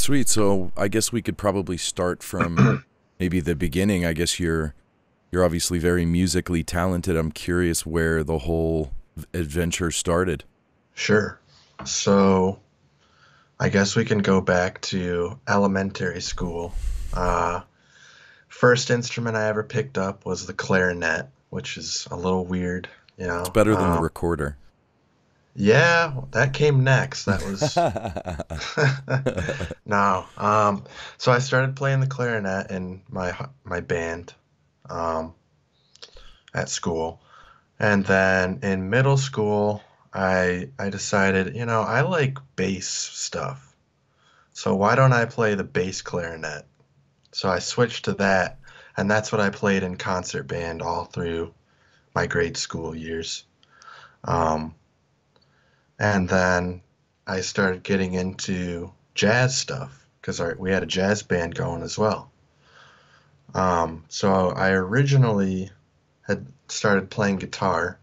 Sweet. So I guess we could probably start from maybe the beginning. I guess you're obviously very musically talented. I'm curious where the whole adventure started. Sure. So I guess we can go back to elementary school. Uh, First instrument I ever picked up was the clarinet, which is a little weird, you It's know. better than the recorder. Yeah, that came next. That was no. So I started playing the clarinet in my band um, at school, and then in middle school, I decided, I like bass stuff. So why don't I play the bass clarinet? So I switched to that, and that's what I played in concert band all through my grade school years. Um, and then I started getting into jazz stuff because we had a jazz band going as well. So I originally had started playing guitar.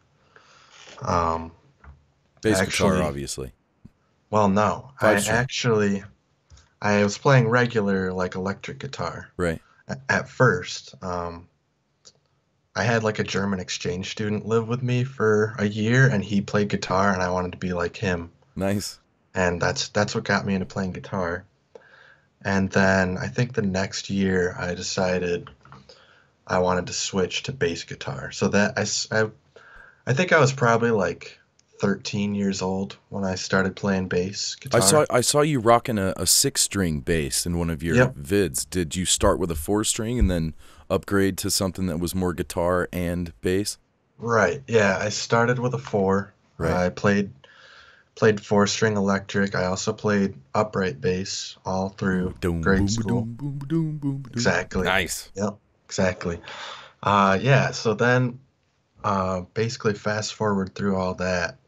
Um, Bass guitar, actually, obviously. well, no, Five string. I was playing regular like electric guitar Right. at first. I had like a German exchange student live with me for a year, and he played guitar, and I wanted to be like him, Nice. and that's what got me into playing guitar. And then I think the next year I decided I wanted to switch to bass guitar. So I think I was probably like 13 years old when I started playing bass I saw guitar. I saw you rocking a six string bass in one of your Yep, vids. Did you start with a four string and then upgrade to something that was more guitar and bass? right. Yeah, I started with a four. Right. I played four string electric. I also played upright bass all Ooh, through doom grade boom school. doom boom doom boom doom. Exactly. Nice. Yep, exactly. Yeah, so then basically fast forward through all that,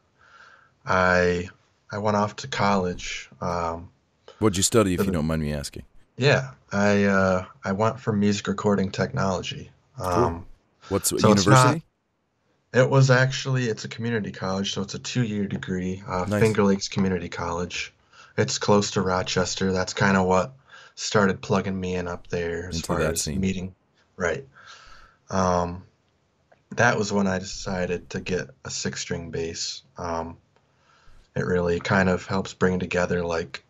I I went off to college. What'd you study, if For you the, don't mind me asking? yeah, I went for music recording technology. Cool. Um, What's so it's not. university? It's a community college, so it's a 2-year degree. Nice. Finger Lakes Community College. It's close to Rochester. That's kind of what started plugging me in up there as Into far that as scene. meeting. Right. Um, that was when I decided to get a six string bass. It really kind of helps bring together like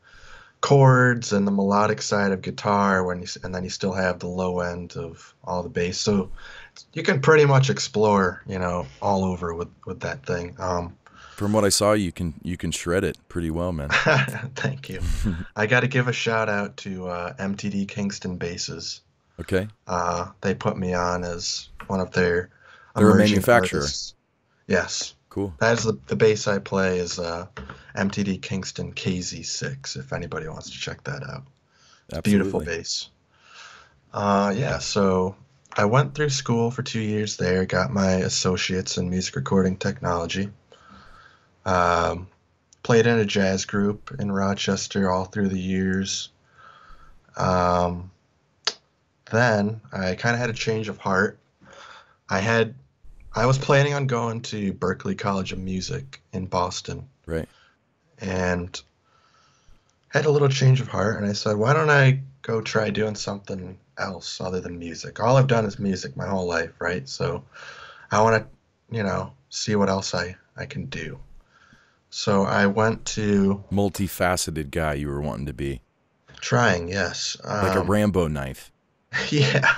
chords and the melodic side of guitar and then you still have the low end of all the bass. So you can pretty much explore, all over with that thing. From what I saw, you can shred it pretty well, man. Thank you. I got to give a shout out to MTD Kingston Basses. Okay. They put me on as one of their They're a emerging manufacturer. artists. Yes, Cool. that is the bass I play is MTD Kingston KZ6. If anybody wants to check that out, it's a beautiful Absolutely. bass. Yeah, so I went through school for 2 years there, got my associates in music recording technology. Um, Played in a jazz group in Rochester all through the years. Um, then I kind of had a change of heart. I had I was planning on going to Berklee College of Music in Boston Right. and had a little change of heart, and I said, why don't I go try doing something else other than music? All I've done is music my whole life, right? So I want to, see what else I can do. So I went to Multifaceted guy you were wanting to be. trying, yes. Like a Rambo knife. Yeah.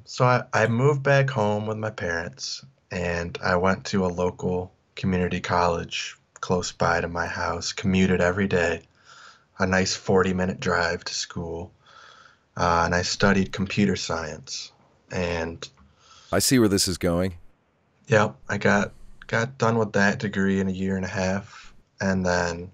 So I moved back home with my parents and I went to a local community college close by to my house, commuted every day, a nice 40-minute drive to school. And I studied computer science. And I see where this is going. yep, I got done with that degree in a year and a half. And then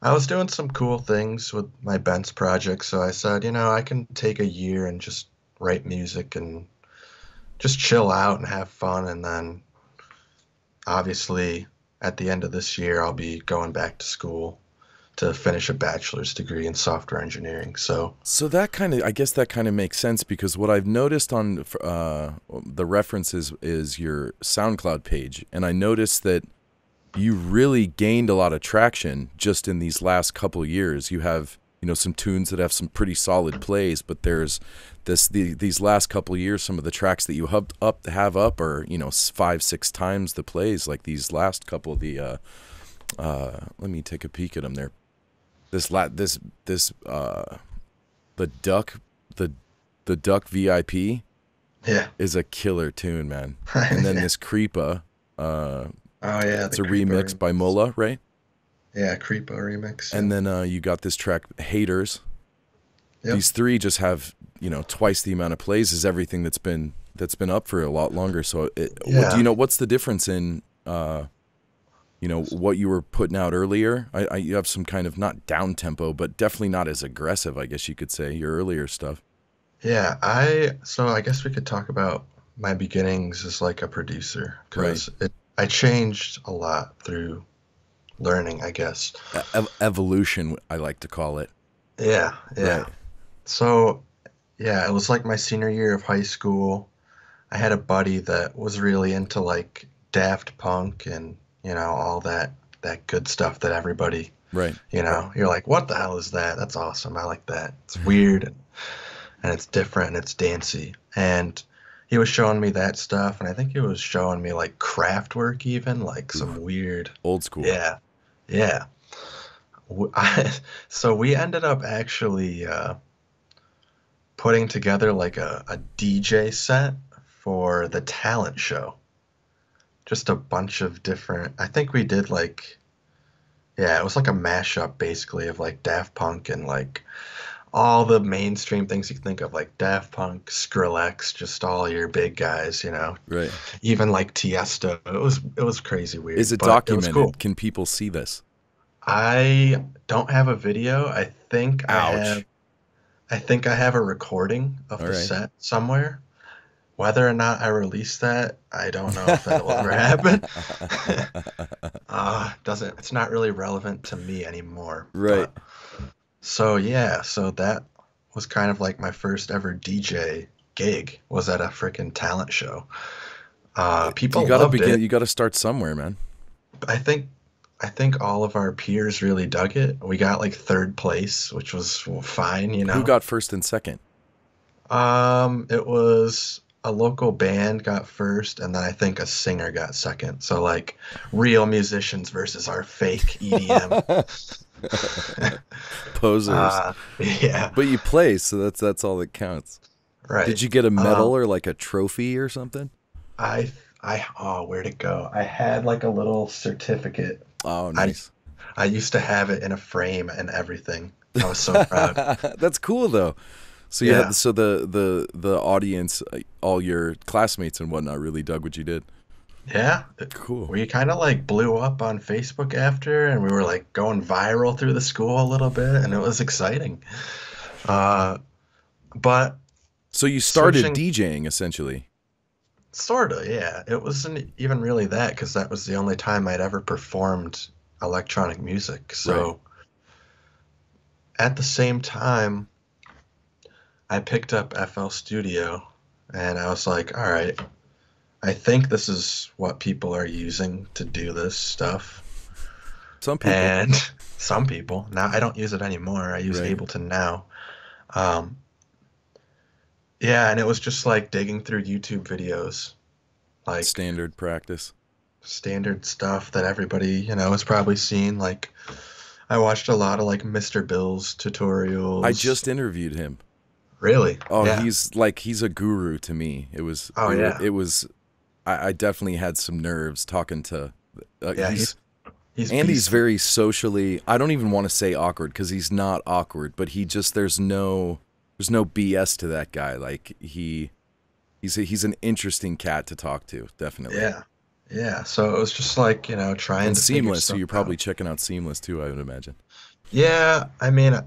I was doing some cool things with my BENTZ project, so I said, I can take a year and just write music and just chill out and have fun. And then obviously at the end of this year, I'll be going back to school to finish a bachelor's degree in software engineering. So, So that I guess that kind of makes sense because what I've noticed on the references is your SoundCloud page, and I noticed that you really gained a lot of traction just in these last couple of years. You have, some tunes that have some pretty solid plays, but there's these last couple of years, some of the tracks that you have up are, 5-6 times the plays. Like these last couple of let me take a peek at them there. The Duck VIP Yeah. is a killer tune, man. Yeah. And then this Creepa, Oh yeah, it's the a Creepo remix by remix. Mola, right? Yeah, Creepo remix. And Yeah. then you got this track, Haters. Yep. These three just have, twice the amount of plays as everything that's been up for a lot longer. So Yeah. what's the difference in what you were putting out earlier? You have some kind of not down tempo, but definitely not as aggressive, I guess you could say, your earlier stuff. Yeah, so I guess we could talk about my beginnings as like a producer Right. because I changed a lot through learning, I guess. Evolution, I like to call it. Yeah, Right. yeah. So, yeah, it was like my senior year of high school. I had a buddy that was really into like Daft Punk and, all that good stuff that everybody, Right. you're like, what the hell is that? That's awesome. I like that. It's weird and it's different and it's dancey. And he was showing me that stuff, and I think he was showing me like craft work even, like some Oof. weird, Old school. yeah, yeah. So we ended up actually putting together like a DJ set for the talent show. Just a bunch of different, I think we did like, yeah, it was like a mashup basically of like Daft Punk and like all the mainstream things you can think of, like Daft Punk, Skrillex, just all your big guys, Right. even like Tiesto. It was crazy Is weird, it but it was cool. documented? Can people see this? I don't have a video. Ouch. I think I have a recording of All the right. set somewhere. Whether or not I release that, I don't know if that will ever happen. Doesn't It's not really relevant to me anymore. Right. But so yeah, so that was kind of like my first ever DJ gig was at a freaking talent show. You People gotta loved begin. it. You gotta start somewhere, man. I think I think all of our peers really dug it. We got like third place, which was fine. Who got first and second? It was a local band got first, and then I think a singer got second. So like real musicians versus our fake EDM. Posers. Yeah, But you play, so that's all that counts. right. Did you get a medal Um, or like a trophy or something? where'd it go? I had like a little certificate. Oh, I nice. I used to have it in a frame and everything. I was so proud. That's cool though. So you Yeah. had the audience, all your classmates and whatnot, really dug what you did. Yeah, Cool. we kind of like blew up on Facebook after, and we were like going viral through the school a little bit, and it was exciting. Uh, but So you started switching, DJing essentially. sort of, yeah. It wasn't even really that because that was the only time I'd ever performed electronic music. Right. So at the same time, I picked up FL Studio, and I was like, all right, I think this is what people are using to do this stuff. Some people. And some people, now I don't use it anymore. I use Right. Ableton now. Um, yeah, and it was just like digging through YouTube videos, like Standard practice. standard stuff that everybody, has probably seen. Like I watched a lot of like Mr. Bill's I tutorials. just interviewed him. Really? Oh, Yeah. he's a guru to me. Oh yeah. It was I definitely had some nerves talking to Yeah, he's Andy's beastly. very socially, I don't even want to say awkward because he's not awkward, but he just there's no BS to that guy. Like he's an interesting cat to talk to, definitely. Yeah. Yeah. So it was just like, trying And to figure Seamless, so stuff you're probably out. checking out Seamless too, I would imagine. Yeah, I mean,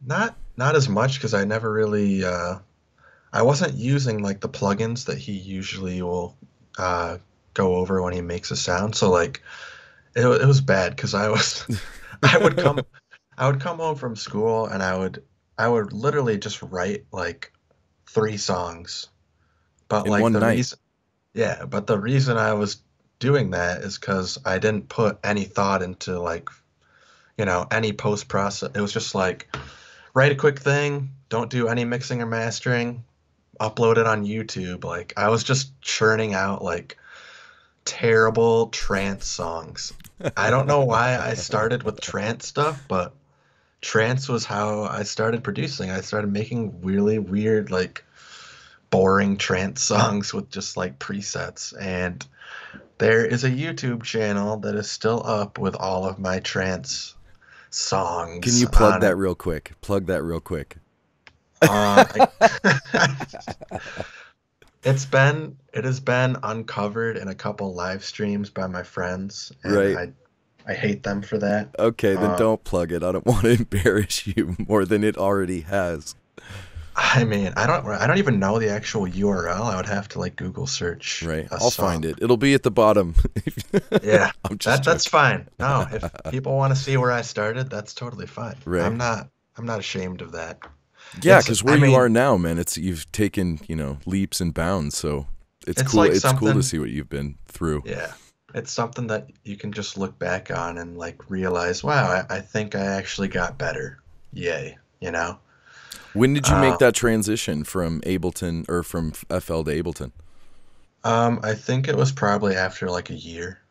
not as much because I never really I wasn't using like the plugins that he usually will uh go over when he makes a sound. So like it was bad because I would come I would come home from school and I would literally just write like three songs. But In like one the night. reason Yeah, but the reason I was doing that is because I didn't put any thought into like, any post process. It was just like write a quick thing, don't do any mixing or mastering, upload it on YouTube. Like I was just churning out like terrible trance songs. I don't know why I started with trance stuff, but trance was how I started producing. I started making really weird, like boring trance songs with just like presets. And there is a YouTube channel that is still up with all of my trance Can songs you plug on that it. real quick? Plug that real quick. I, it has been uncovered in a couple live streams by my friends, and Right. I hate them for that. Okay, then Um, don't plug it. I don't want to embarrass you more than it already has. I mean, I don't even know the actual URL. I would have to like Google search Right. a I'll find song. it. It'll be at the bottom. Yeah, I'm just that's joking. fine. No, if people want to see where I started, that's totally fine. Right. I'm not ashamed of that. Yeah, It's because where I you are mean, now, man, it's you've taken, leaps and bounds. So it's it's cool. like It's cool to something, see what you've been through. yeah. It's something that you can just look back on and like realize, wow, I think I actually got better. Yay, you know? When did you make Uh, that transition from Ableton or from FL to Ableton? I think it was probably after like a year.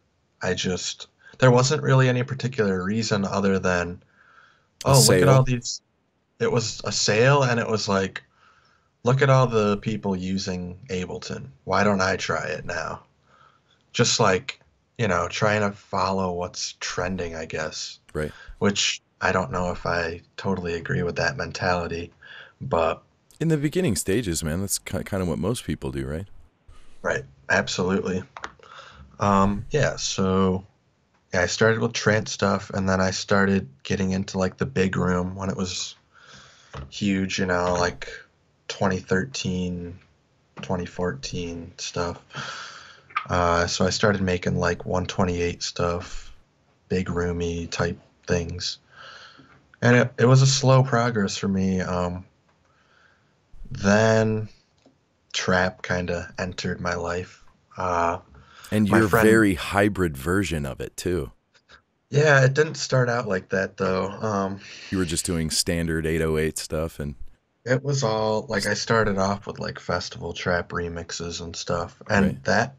I just there wasn't really any particular reason other than, A oh, look at all sale? these. It was a sale, and it was like, look at all the people using Ableton. Why don't I try it now? Just like, trying to follow what's trending, I guess, Right. which I don't know if I totally agree with that mentality, but In the beginning stages, man, that's kind of what most people do, right? right, absolutely. Yeah, so yeah, I started with trance stuff, and then I started getting into like the big room when it was huge, like 2013, 2014 stuff. So I started making like 128 stuff, big roomy type things. And it was a slow progress for me. Then trap kind of entered my life. Uh, And my your friend, very hybrid version of it too. yeah, it didn't start out like that though. You were just doing standard 808 stuff and It was all like I started off with like festival trap remixes and stuff. right. And that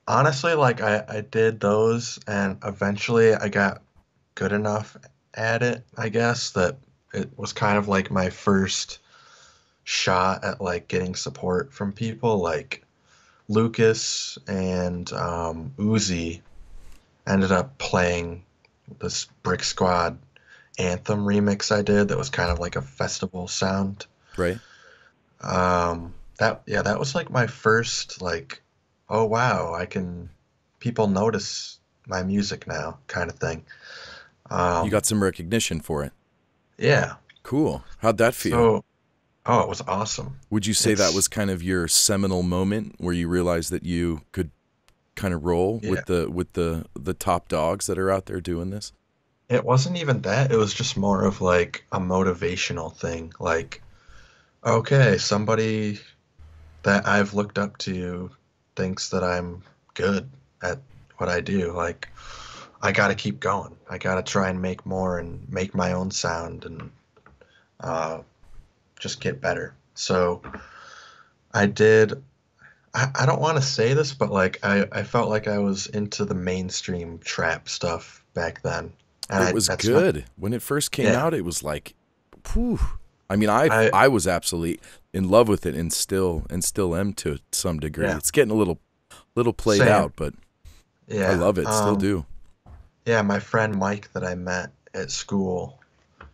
honestly, like I did those and eventually I got good enough at it, I guess, that it was kind of like my first shot at like getting support from people like Lucas and Uzi ended up playing this Brick Squad anthem remix I did that was kind of like a festival sound. Right. That was like my first like, oh wow, people notice my music now kind of thing. You Um, got some recognition for it. yeah. Cool. How'd that feel? So, oh, it was awesome. Would you say that It's was kind of your seminal moment where you realized that you could kind of roll yeah. with the top dogs that are out there doing this? It wasn't even that. It was just more of like a motivational thing. Like, okay, somebody that I've looked up to thinks that I'm good at what I do. Like, I gotta keep going. I gotta try and make more and make my own sound and uh, just get better. So I did. I don't want to say this, but like I felt like I was into the mainstream trap stuff back then, and It I was that's not. good. When it first came Yeah, out, it was like, whew. I mean, I I I was absolutely in love with it and still am to some degree. yeah, It's getting a little played same. out, but I Yeah. love it. Still do. Yeah, my friend Mike that I met at school,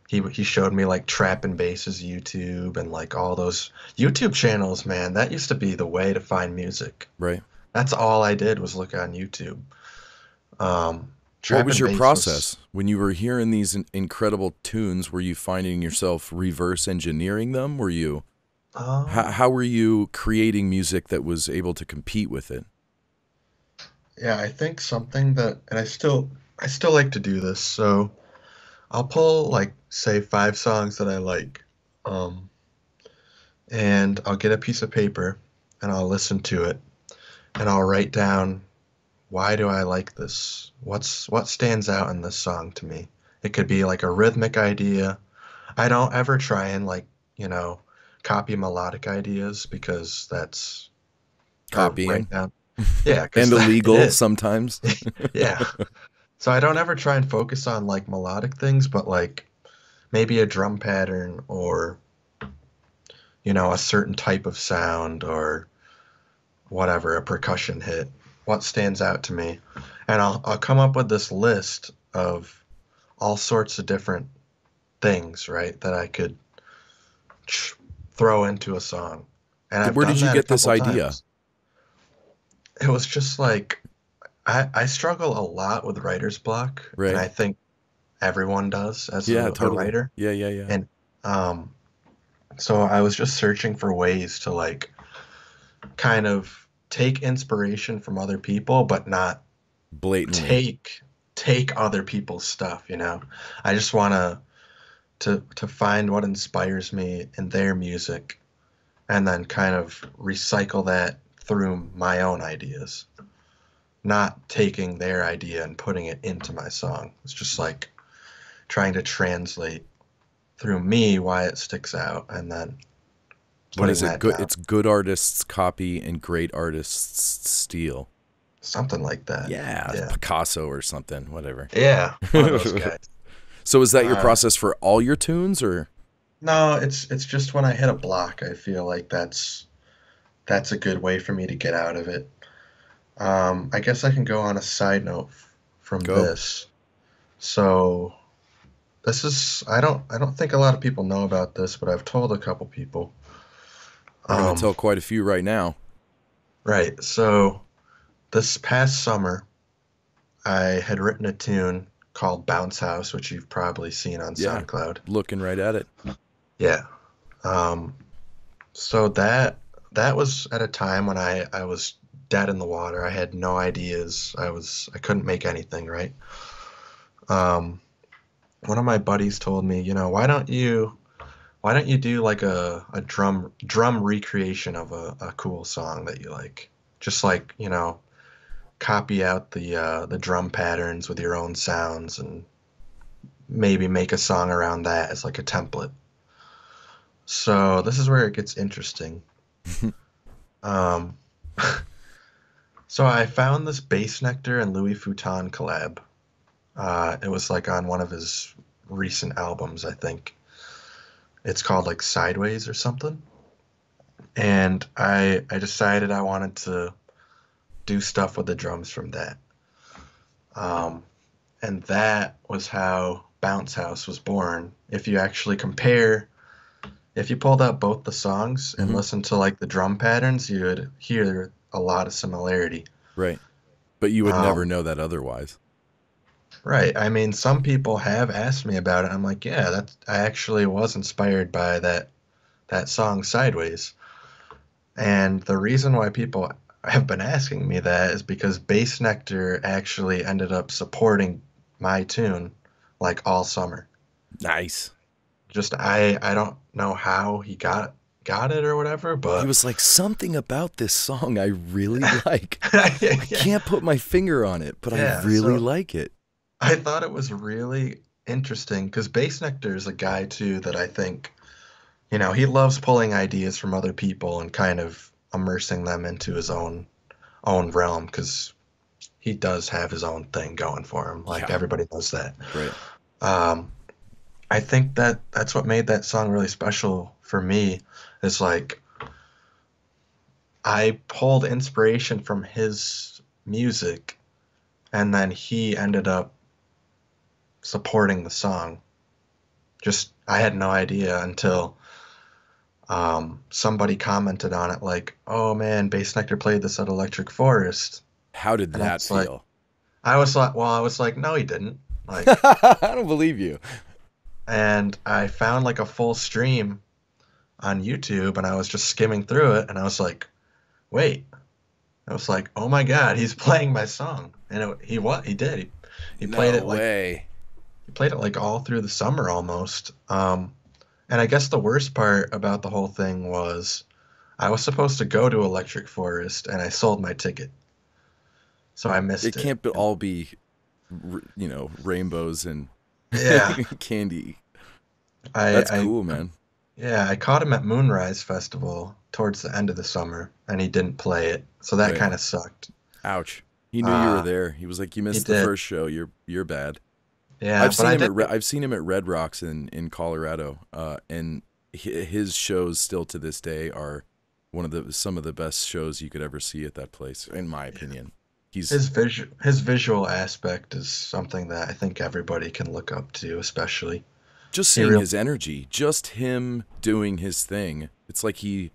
he showed me like Trap and Bass's YouTube and like all those YouTube channels, man. That used to be the way to find music. Right. That's all I did was look on YouTube. What Trap was and your Bass was, process when you were hearing these incredible tunes? Were you finding yourself reverse engineering them? Were you um, how were you creating music that was able to compete with it? yeah, I think something that, and I still like to do this. So I'll pull like say 5 songs that I like, um, and I'll get a piece of paper and I'll listen to it and I'll write down. why do I like this? What stands out in this song to me? It could be like a rhythmic idea. I don't ever try and like, you know, copy melodic ideas because that's or Copying write down. Yeah, because and that it illegal is. sometimes. Yeah. So I don't ever try and focus on like melodic things, but like maybe a drum pattern or, you know, a certain type of sound or whatever, a percussion hit. What stands out to me? And I'll come up with this list of all sorts of different things, right, that I could throw into a song. And I've Where done did you that a get this couple idea? times. It was just like I struggle a lot with writer's block, and Right. I think everyone does as Yeah, a totally. writer. Yeah, yeah, yeah. And um, so I was just searching for ways to like kind of take inspiration from other people, but not Blatantly. take other people's stuff, you know. I just want to find what inspires me in their music and then kind of recycle that through my own ideas, not taking their idea and putting it into my song. It's just like trying to translate through me why it sticks out and then What putting is it? that Good. down. It's good artists copy and great artists steal. Something like that. Yeah, Yeah. Picasso or something, whatever. Yeah, one of those guys. So is that your Uh, process for all your tunes or? no, it's just when I hit a block, I feel like that's a good way for me to get out of it. I guess I can go on a side note from Go. this. So this is I don't think a lot of people know about this, but I've told a couple people. We're going to Um, tell quite a few right now. right. So this past summer, I had written a tune called Bounce House, which you've probably seen on Yeah, SoundCloud. looking right at it. Yeah. Um, so that was at a time when I was dead in the water. I had no ideas. I couldn't make anything, right? Um, one of my buddies told me, you know, why don't you do like a drum recreation of a cool song that you like? Just like, you know, copy out the drum patterns with your own sounds and maybe make a song around that as like a template. So this is where it gets interesting. Um, so I found this Bass Nectar and Louis Vuitton collab. It was like on one of his recent albums, I think. It's called like Sideways or something. And I decided I wanted to do stuff with the drums from that. Um, and that was how Bounce House was born. If you actually compare, if you pulled out both the songs and Hmm. listened to like the drum patterns, you would hear a lot of similarity. Right. But you would never Um, know that otherwise. right. I mean, some people have asked me about it. I'm like, yeah, I actually was inspired by that song Sideways. And the reason why people have been asking me that is because Bass Nectar actually ended up supporting my tune like all summer. Nice. Just I don't know how he got it or whatever, He but was like, something about this song I really like. I yeah, can't put my finger on it, but I yeah. really So like it. I thought it was really interesting because Bass Nectar is a guy too that I think, you know, he loves pulling ideas from other people and kind of immersing them into his own realm because he does have his own thing going for him. Like Yeah. everybody knows that. Right. Um, I think that's what made that song really special for me. Is like I pulled inspiration from his music, and then he ended up supporting the song. Just I had no idea until somebody commented on it, like, "Oh man, Bass Nectar played this at Electric Forest," How did and I that was like, feel? I was like, no, he didn't. Like, I don't believe you. and I found like a full stream on YouTube, and I was just skimming through it, and I was like, wait. I was like, oh my God, he's playing my song, and he did. He played No it like way. he played it like all through the summer almost. And I guess the worst part about the whole thing was I was supposed to go to Electric Forest, and I sold my ticket. so I It missed it. can't all be, rainbows and Yeah, candy. I, That's I, cool, man. yeah, I caught him at Moonrise Festival towards the end of the summer, and he didn't play it, so that Right. kind of sucked. Ouch. He knew you were Uh, there. He was like, "You he missed the did. first show. You're bad." Yeah, but I did. I've seen him at Red Rocks in Colorado, and his shows still to this day are one of the some of the best shows you could ever see at that place, in my opinion. He's His visual aspect is something that I think everybody can look up to, especially just he seeing really his energy, just him doing his thing. It's like he's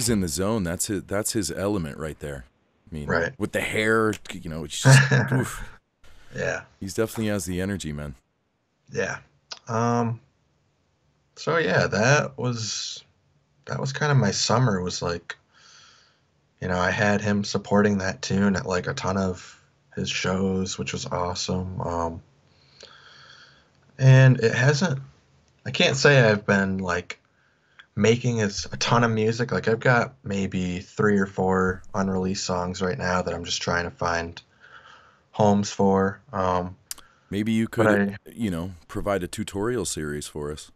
in the zone. That's his element right there. I mean, right. with the hair, it's just oof. Yeah, He's definitely has the energy, man. yeah. Um, so yeah, that was kind of my summer was like, I had him supporting that tune at like a ton of his shows, which was awesome. And it hasn't I can't say I've been like making a ton of music. Like I've got maybe three or four unreleased songs right now that I'm just trying to find homes for. Maybe you But could, provide a tutorial series for us.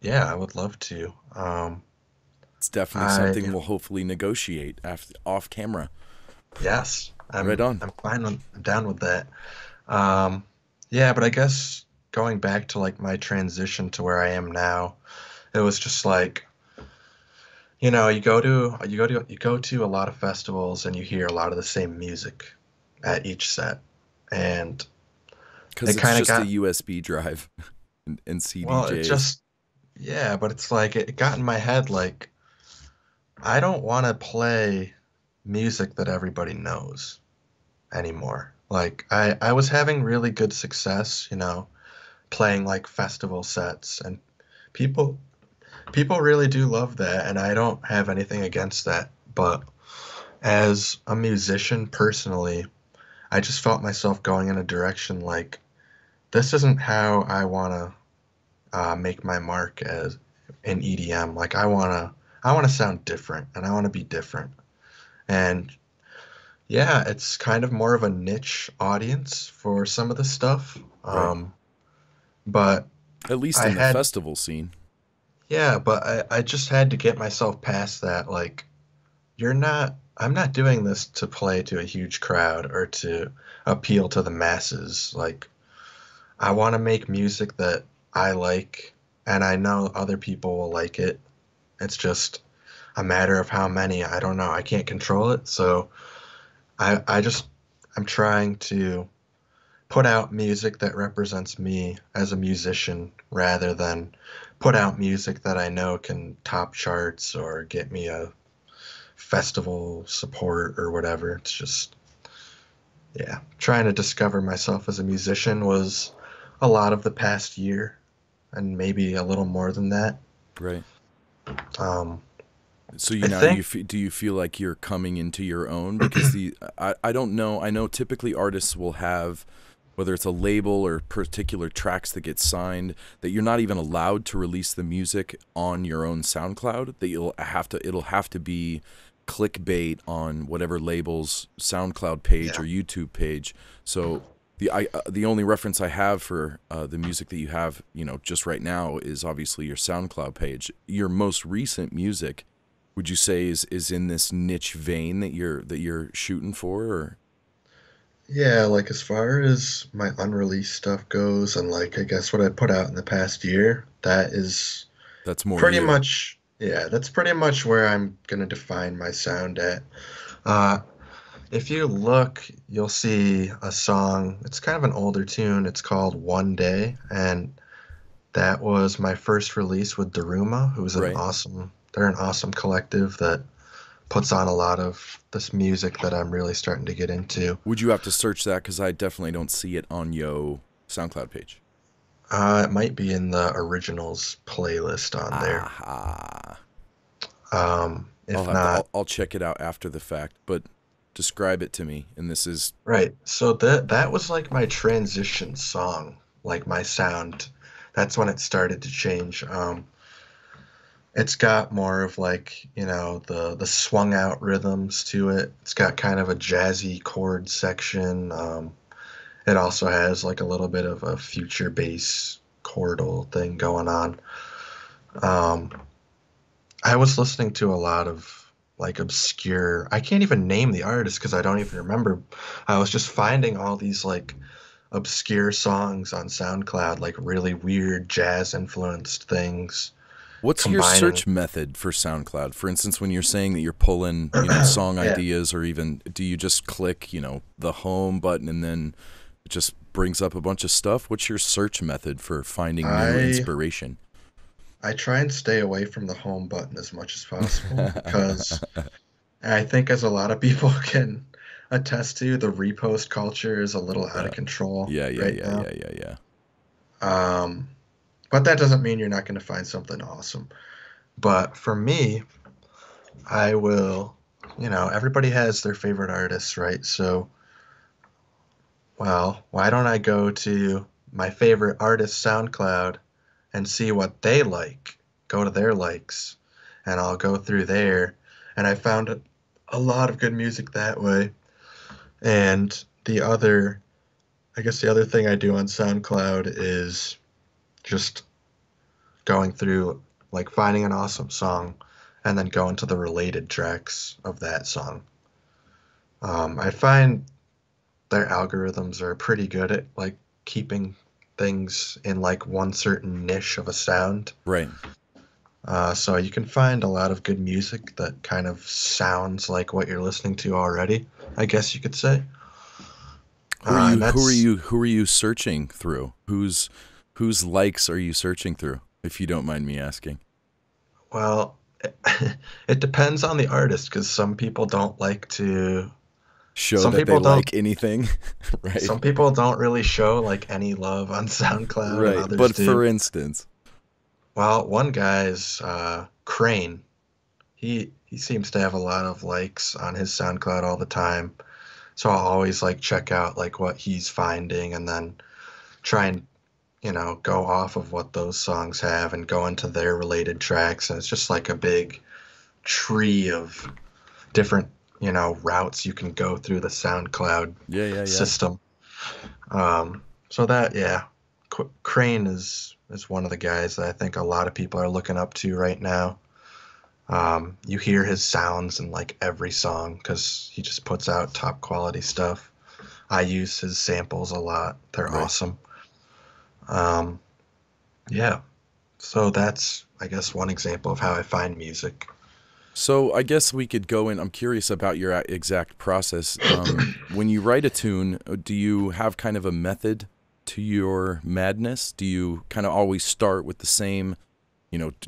yeah, I would love to. It's definitely something I we'll hopefully negotiate off camera. yes, Right on. I'm down with that. Um, yeah, but I guess going back to like my transition to where I am now, it was just like, you go to a lot of festivals and you hear a lot of the same music at each set. And Because it it's kind of just a got, USB drive and well, it CDJs. just, yeah, but it's like it got in my head like I don't want to play music that everybody knows anymore. Like I was having really good success, playing like festival sets and people people really do love that and I don't have anything against that. But as a musician personally, I just felt myself going in a direction like this isn't how I want to make my mark as in EDM. Like I want to sound different and I want to be different. And yeah, it's kind of more of a niche audience for some of the stuff. Right. But At least I in the had festival scene. yeah, but I just had to get myself past that. Like I'm not doing this to play to a huge crowd or to appeal to the masses. Like I want to make music that I like and I know other people will like it. It's just a matter of how many. I don't know. I can't control it. So I just I'm trying to put out music that represents me as a musician rather than put out music that I know can top charts or get me a festival support or whatever. It's just yeah, trying to discover myself as a musician was a lot of the past year and maybe a little more than that. Right. Um, So I think do you feel like you're coming into your own? Because I don't know. I know typically artists will have, whether it's a label or particular tracks that get signed, that you're not even allowed to release the music on your own SoundCloud. That it'll have to be clickbait on whatever label's SoundCloud page yeah, or YouTube page. So the only reference I have for the music that you have, just right now is obviously your SoundCloud page. Your most recent music, would you say is in this niche vein that you're shooting for, or yeah, like as far as my unreleased stuff goes and like I guess what I put out in the past year, that is that's more pretty you? much yeah, that's pretty much where I'm gonna define my sound at. Uh, if you look, you'll see a song. It's kind of an older tune. It's called One Day, and that was my first release with Daruma, who's Right. they're an awesome collective that puts on a lot of this music that I'm really starting to get into. Would you have to search that? Because I definitely don't see it on Yo SoundCloud page. It might be in the originals playlist on there. Aha. If not, I'll check it out after the fact, but describe it to me. And this is right. So that was like my transition song, like my sound. That's when it started to change. It's got more of like, the swung out rhythms to it. It's got kind of a jazzy chord section. It also has like a little bit of a future bass chordal thing going on. Um, I was listening to a lot of like obscure, I can't even name the artist because I don't even remember. I was just finding all these like obscure songs on SoundCloud, like really weird jazz influenced things, What's your combining. search method for SoundCloud? For instance, when you're saying that you're pulling, song Yeah. ideas, or even do you just click, the home button and then it just brings up a bunch of stuff? What's your search method for finding new I inspiration? I try and stay away from the home button as much as possible because I think as a lot of people can attest to, the repost culture is a little out Yeah. of control Yeah, yeah, right yeah, now. yeah, yeah, yeah. Um, but that doesn't mean you're not going to find something awesome. But for me, I will, everybody has their favorite artists, right? So, well, why don't I go to my favorite artist SoundCloud and see what they like? Go to their likes, and I'll go through there. And I found a lot of good music that way. And I guess the other thing I do on SoundCloud is just going through, like finding an awesome song and then going to the related tracks of that song. I find their algorithms are pretty good at like keeping things in like one certain niche of a sound. Right. So you can find a lot of good music that kind of sounds like what you're listening to already, I guess you could say. Who are And you who are that's, you who are you searching through? Whose likes are you searching through, if you don't mind me asking? well, it depends on the artist because Show some that they people don't, like anything, right? some people don't really show like any love on SoundCloud and Right. others But do. for instance, Well, one guy's Crane. He seems to have a lot of likes on his SoundCloud all the time. So I'll always like check out like what he's finding and then try and, go off of what those songs have and go into their related tracks. And it's just like a big tree of different, routes you can go through the SoundCloud yeah, yeah, yeah. system. So that, yeah, Crane is one of the guys that I think a lot of people are looking up to right now. You hear his sounds in like every song because he just puts out top quality stuff. I use his samples a lot. They're Right. awesome. Um, yeah. So that's, I guess, one example of how I find music. So I guess we could go in. I'm curious about your exact process. When you write a tune, do you have kind of a method to your madness? Do you kind of always start with the same,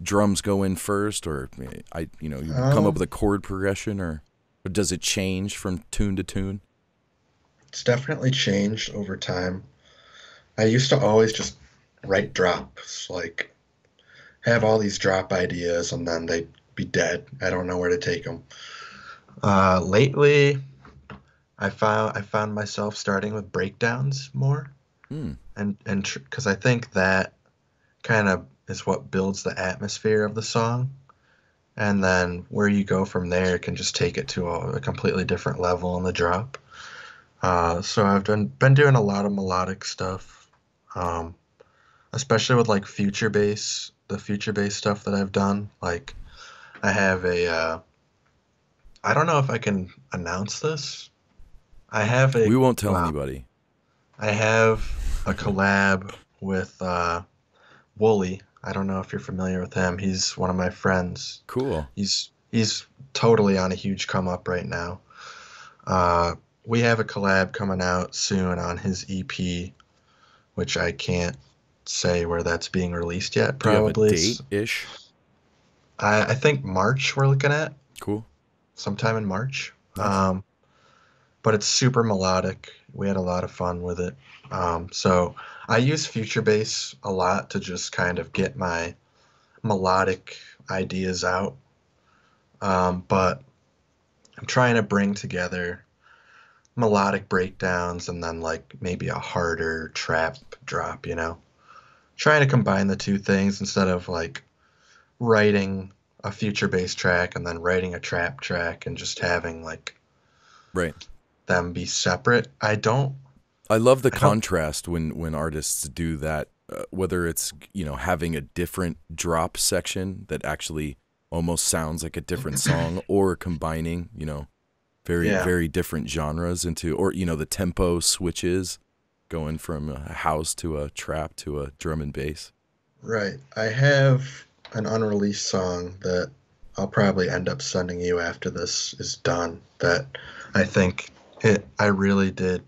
drums go in first, or you come up with Um, a chord progression, or does it change from tune to tune? it's definitely changed over time. I used to always just write drops, like have all these drop ideas and then they'd be dead. I don't know where to take them. Lately, I found myself starting with breakdowns more, Hmm. and because I think that kind of is what builds the atmosphere of the song, and then where you go from there can just take it to a completely different level in the drop. So I've been doing a lot of melodic stuff, um, especially with like the future bass stuff that I've done. Like I have I don't know if I can announce this. I have We a won't tell wow. anybody. I have a collab with Wooly. I don't know if you're familiar with him. He's one of my friends. Cool. He's totally on a huge come up right now. Uh, we have a collab coming out soon on his EP, which I can't say where that's being released yet. Do you have a Probably date ish? I think March we're looking at Cool. sometime in March. Nice. But it's super melodic. We had a lot of fun with it. So I use Future Bass a lot to just kind of get my melodic ideas out. But I'm trying to bring together melodic breakdowns and then like maybe a harder trap drop, Trying to combine the two things instead of like writing a future bass track and then writing a trap track and just having like Right. them be separate. I love the I don't, contrast when artists do that, whether it's, you know, having a different drop section that actually almost sounds like a different song, or combining, you know, very, yeah, very different genres into, or, you know, the tempo switches going from a house to a trap to a drum and bass. right. I have an unreleased song that I'll probably end up sending you after this is done that I think I really did.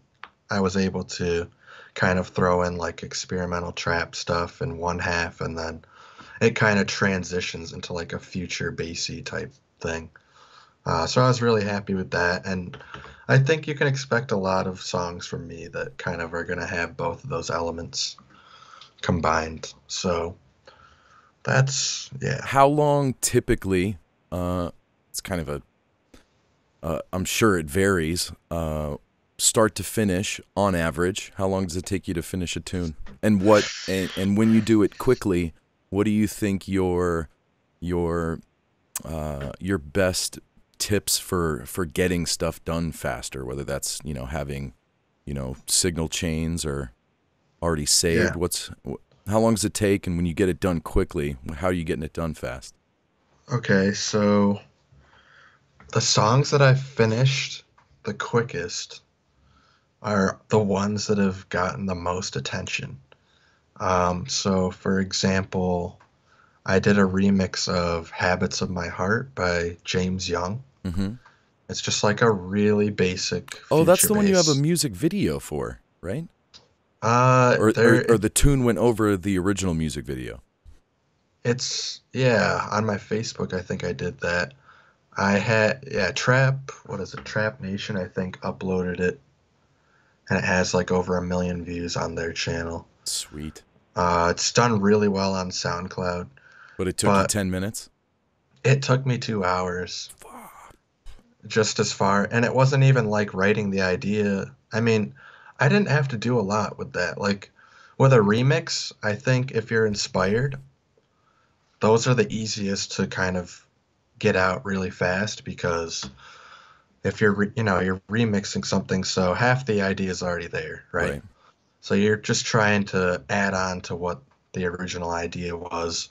I was able to kind of throw in like experimental trap stuff in one half, and then it kind of transitions into like a future bassy type thing. So I was really happy with that, and I think you can expect a lot of songs from me that kind of are going to have both of those elements combined. So yeah. How long typically, it's kind of I'm sure it varies, start to finish on average, how long does it take you to finish a tune? And when you do it quickly, what do you think your best tips for getting stuff done faster, whether that's, you know, having, you know, signal chains or already saved? Yeah. How long does it take, and when you get it done quickly, how are you getting it done fast? Okay, so the songs that I've finished the quickest are the ones that have gotten the most attention. So for example, I did a remix of Habits of My Heart by James Young. Hmm. It's just like a really basic Oh, that's future the one you have a bass. music video for, right? Or There or, or the tune went over the original music video. it's yeah, on my Facebook I think I did that. I had yeah, Trap, what is it? Trap Nation I think uploaded it, and it has like over 1 million views on their channel. Sweet. It's done really well on SoundCloud, But it took you but 10 minutes? it took me 2 hours just as far, and it wasn't even like writing the idea. I mean, I didn't have to do a lot with that. Like with a remix, I think if you're inspired, those are the easiest to kind of get out really fast because if you're remixing something, so half the idea is already there, right? Right. So you're just trying to add on to what the original idea was.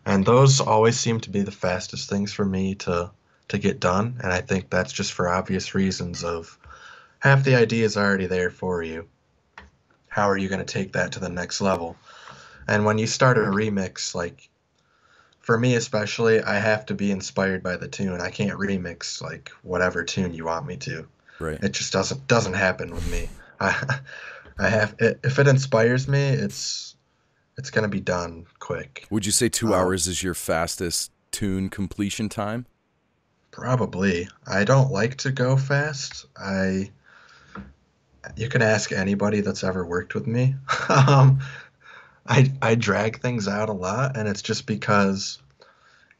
And those always seem to be the fastest things for me to get done. And I think that's just for obvious reasons of half the idea is already there for you. How are you going to take that to the next level? And when you start a remix, like for me especially, I have to be inspired by the tune. I can't remix like whatever tune you want me to. Right. It just doesn't happen with me. I I have if it inspires me, it's gonna be done quick. Would you say two Um, hours is your fastest tune completion time? Probably. I don't like to go fast. You can ask anybody that's ever worked with me. Um, I drag things out a lot, and it's just because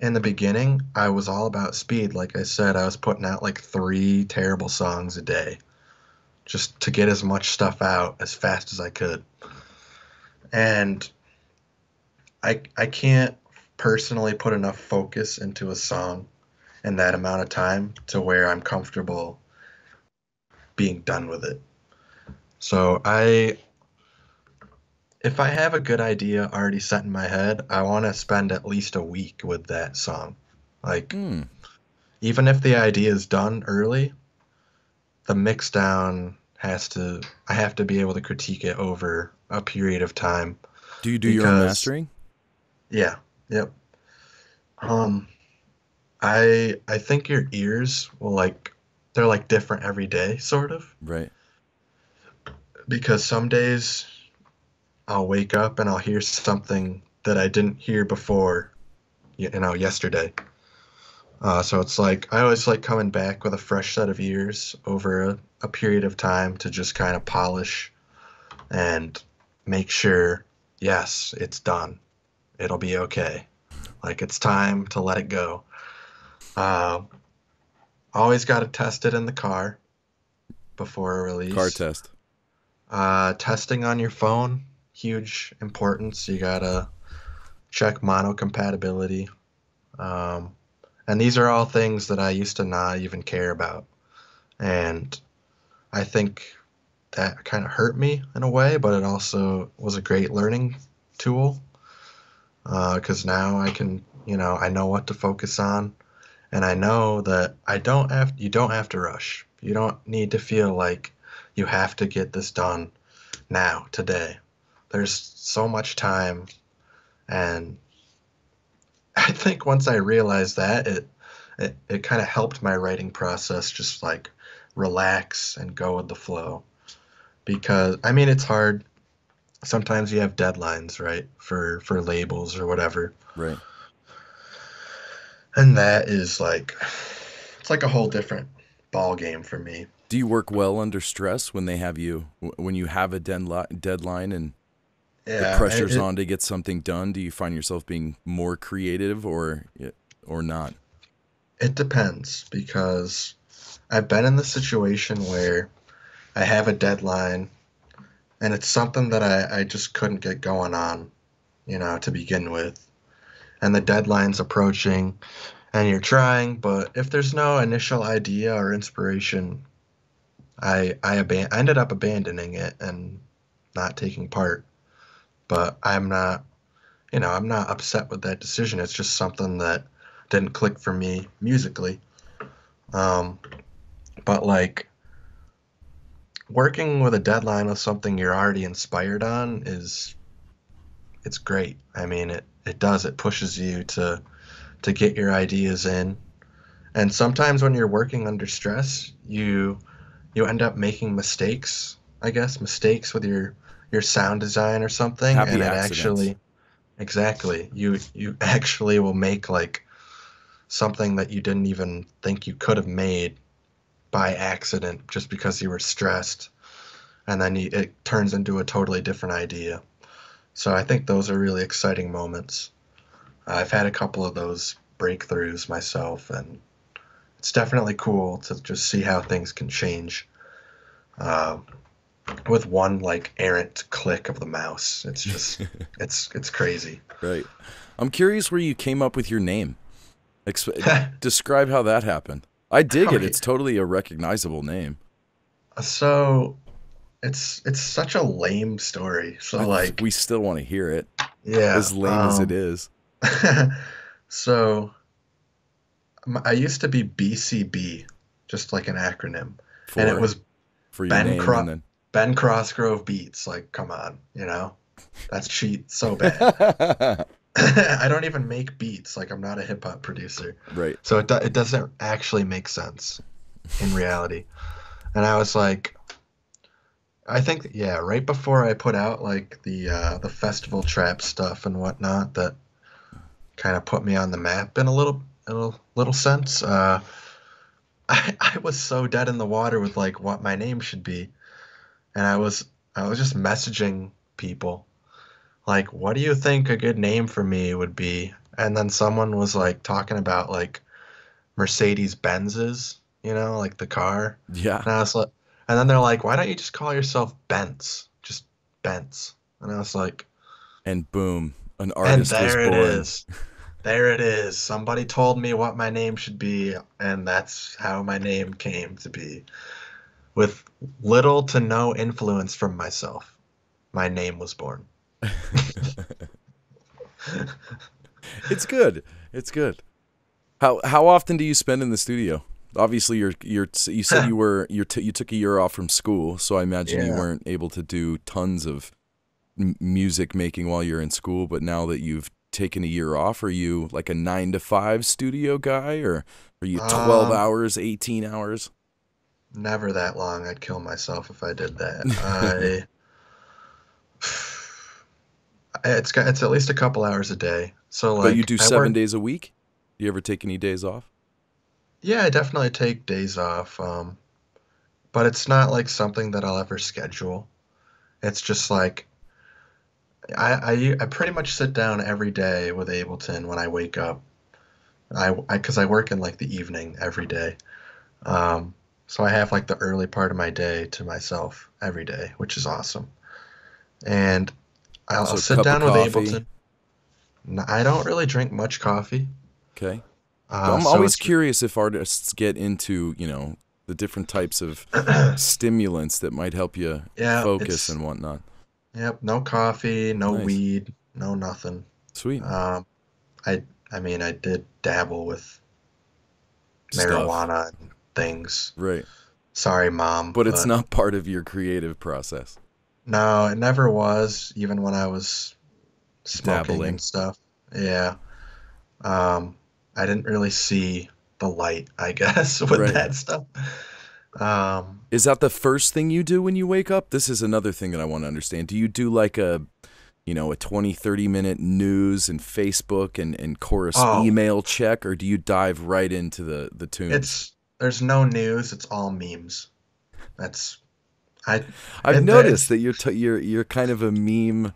in the beginning I was all about speed. Like I said, I was putting out like 3 terrible songs a day just to get as much stuff out as fast as I could. And I can't personally put enough focus into a song in that amount of time to where I'm comfortable being done with it. So if I have a good idea already set in my head, I want to spend at least a week with that song. Like, Hmm. even if the idea is done early, the mix down I have to be able to critique it over a period of time Do you do your own because, mastering? yeah, yep. Um, I think your ears will like, they're like different every day, sort of, Right. because some days I'll wake up and I'll hear something that I didn't hear before, yesterday. So it's like I always like coming back with a fresh set of ears over a period of time to just kind of polish and make sure, yes, it's done. It'll be okay. Like it's time to let it go. Uh, Always got to test it in the car before a Car release. test. Testing on your phone, huge importance. You gotta check mono compatibility. Um, and these are all things that I used to not even care about. And I think that kind of hurt me in a way, but it also was a great learning tool because now I can, I know what to focus on, and I know that you don't have to rush. You don't need to feel like you have to get this done now, today. There's so much time, and I think once I realized that, it kind of helped my writing process just like relax and go with the flow. Because I mean, it's hard. Sometimes you have deadlines, right, for labels or whatever, Right. and that is like it's like a whole different ball game for me. Do you work well under stress when they have you when you have a deadline and the Yeah, pressure's on to get something done? Do you find yourself being more creative or not? it depends because I've been in the situation where I have a deadline and it's something that I just couldn't get going on, to begin with. And the deadline's approaching and you're trying, but if there's no initial idea or inspiration, I ended up abandoning it and not taking part. But I'm not upset with that decision. It's just something that didn't click for me musically. Um, but like working with a deadline with something you're already inspired on it's great. I mean, it pushes you to get your ideas in. And sometimes when you're working under stress, you end up making mistakes, I guess, mistakes with your sound design or something, and Happy it accidents. actually exactly you actually will make like something that you didn't even think you could have made by accident just because you were stressed, and then it turns into a totally different idea. So I think those are really exciting moments. I've had a couple of those breakthroughs myself, and it's definitely cool to just see how things can change uh, with one like errant click of the mouse. It's just it's crazy. Right. I'm curious where you came up with your name. Describe how that happened. I dig Oh, it. yeah. It's totally a recognizable name. So it's such a lame story. So like We still want to hear it, yeah, as lame as it is. so I used to be BCB, just like an acronym, and it for was for your Ben name, and Cro- then Ben Crossgrove Beats. Like, come on, that's cheat so bad. I don't even make beats. Like, I'm not a hip hop producer, right. so it doesn't actually make sense in reality. And I was like, I think yeah, right before I put out like the festival trap stuff and whatnot, that kind of put me on the map in a little sense. I was so dead in the water with like what my name should be, and I was just messaging people like, what do you think a good name for me would be? And then someone was like talking about like Mercedes Benzes, like the car. Yeah. And I was like, and then they're like, why don't you just call yourself BENTZ? Just BENTZ. And I was like, And boom, an and artist was there it born. is. There it is. Somebody told me what my name should be, and that's how my name came to be. With little to no influence from myself, my name was born. It's good. It's good. How often do you spend in the studio? Obviously, you said you took a year off from school, so I imagine you Yeah. weren't able to do tons of music making while you're in school. But now that you've taken a year off, are you like a 9 to 5 studio guy, or are you 12 hours, 18 hours? Never that long. I'd kill myself if I did that. It's at least a couple hours a day. So But you like do I seven work. days a week. Do you ever take any days off? Yeah, I definitely take days off. But it's not like something that I'll ever schedule. It's just like I pretty much sit down every day with Ableton when I wake up. Because I work in like the evening every day. So I have like the early part of my day to myself every day, which is awesome. And I'll So sit cup of down with coffee. Ableton. I don't really drink much coffee. Okay. I'm So always it's curious if artists get into, you know, the different types of stimulants that might help you yeah, focus it's and whatnot. yep, no coffee, no Nice. weed, no nothing. Sweet. Um, I mean, I did dabble with Stuff. marijuana and things. Right. Sorry, mom, But it's but not part of your creative process. no, it never was, even when I was smoking Dabbling. and stuff. Yeah. Um, I didn't really see the light, I guess, with Right. that stuff. Um, Is that the first thing you do when you wake up? This is another thing that I want to understand. Do you do like a, you know, a 20, 30-minute news and Facebook and chorus oh, email check, or do you dive right into the tunes? there's no news, it's all memes. That's I I've noticed it's that you're kind of a meme